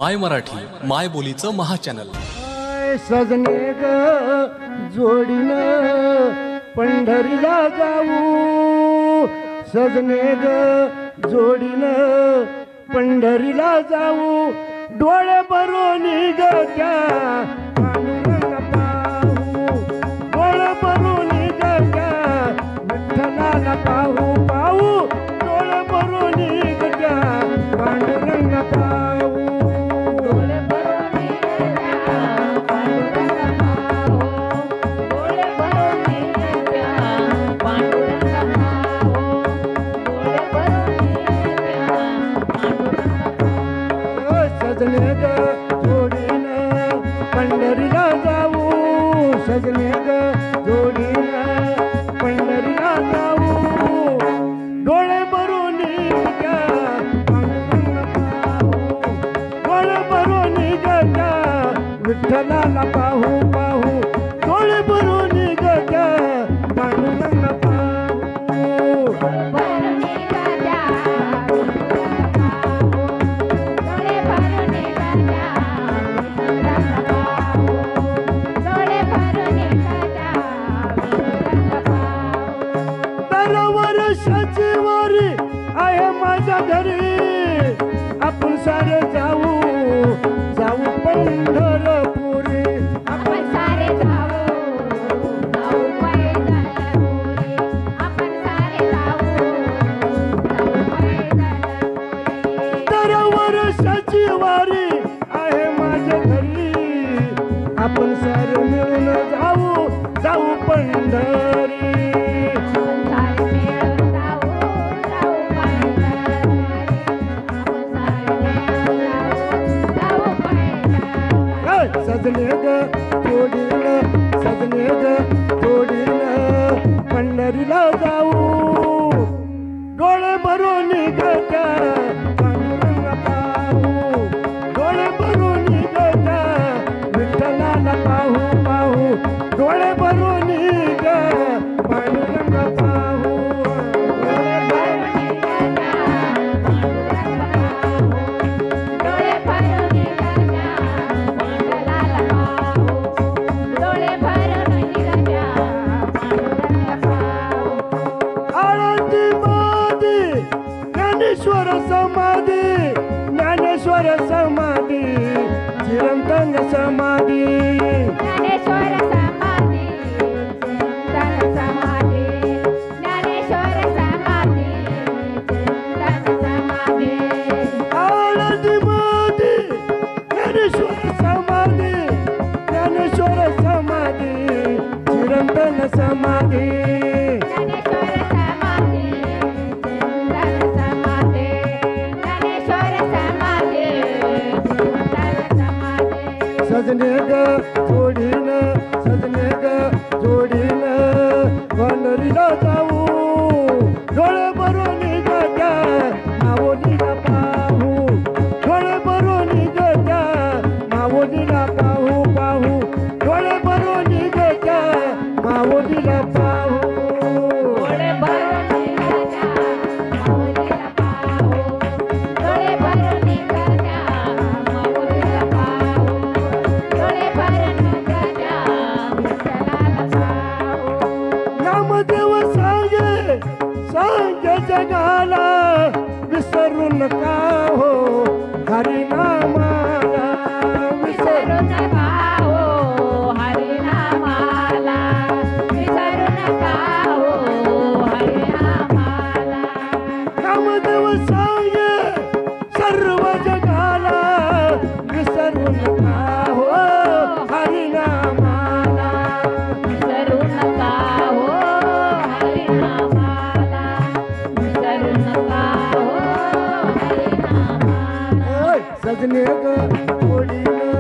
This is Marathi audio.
माय मराठी माय बोलीचं महाचॅनल. सजने ग जोडीनं पंढरीला जाऊ, सजने ग जोडीनं पंढरीला जाऊ, डोळे भरून ग त्या पांडुरंगा पाहू, डोळे भरून ग त्या विठ्ठलाला पाहू पाहू, डोळे भरून ग त्या पांडुरंगा पाहू. सजने ग जोडीनं पंढरीला जाऊ, सजने ग जोडीनं पंढरीला जाऊ, डोळे भरून त्या पांडुरंगा पाहू, डोळे भरून ग त्या विठ्ठलाला पाहू पाहू, डोळे भरून ग त्या पांडुरंगा पाहू. वर्षाची वारी आहे माझ्या घरी, आपण सारे जाऊ जाऊ पंढरपुरी, आपण सारे जाऊ जाऊ पंढरपुरी, आपण सारे जाऊ जाऊ पंढरपुरी. तर वर्षाची वारी आहे माझ्या घरी, आपण सारे मिळून जाऊ जाऊ पंढरी. सजने ग जोडीनं, सजने ग जोडीनं पंढरीला जाऊ, डोळे भरून ग त्या पांडुरंगा पाहू, डोळे भरून ग त्या विठ्ठलाला पाहू पाहू, डोळे भरून ग पांडुरंगा पाहू. ज्ञानेश्वर समाधी, ज्ञानेश्वर समाधी, चिरंतन समाधी, ज्ञानेश्वर समाधी, चिरंतन समाधी, ज्ञानेश्वर समाधी, चिरंतन समाधी. आळंदीमध्ये ज्ञानेश्वर समाधी, ज्ञानेश्वर समाधी, चिरंतन समाधी. सजने ग जोडीनं, सजने ग जोडीनं पंढरीला जाऊ, डोळे भरून ग त्या माऊलीला पाहू, डोळे भरून ग त्या माऊलीला पाहू पाहू, डोळे भरून ग त्या माऊलीला पाहू. नामदेव सांगे सांगे जगाला, विसरू नका हो हरिनामाला, विसरू नका हो हरिनामाला, विसरू नका हो हरिनामाला. नामदेव सांगे सर्व जगाला, विसरू नका हो हरिनामाला, विसरू नका हो हरिनामाला, विसरू नका हो हरिनामाला. सजने ग जोडीनं,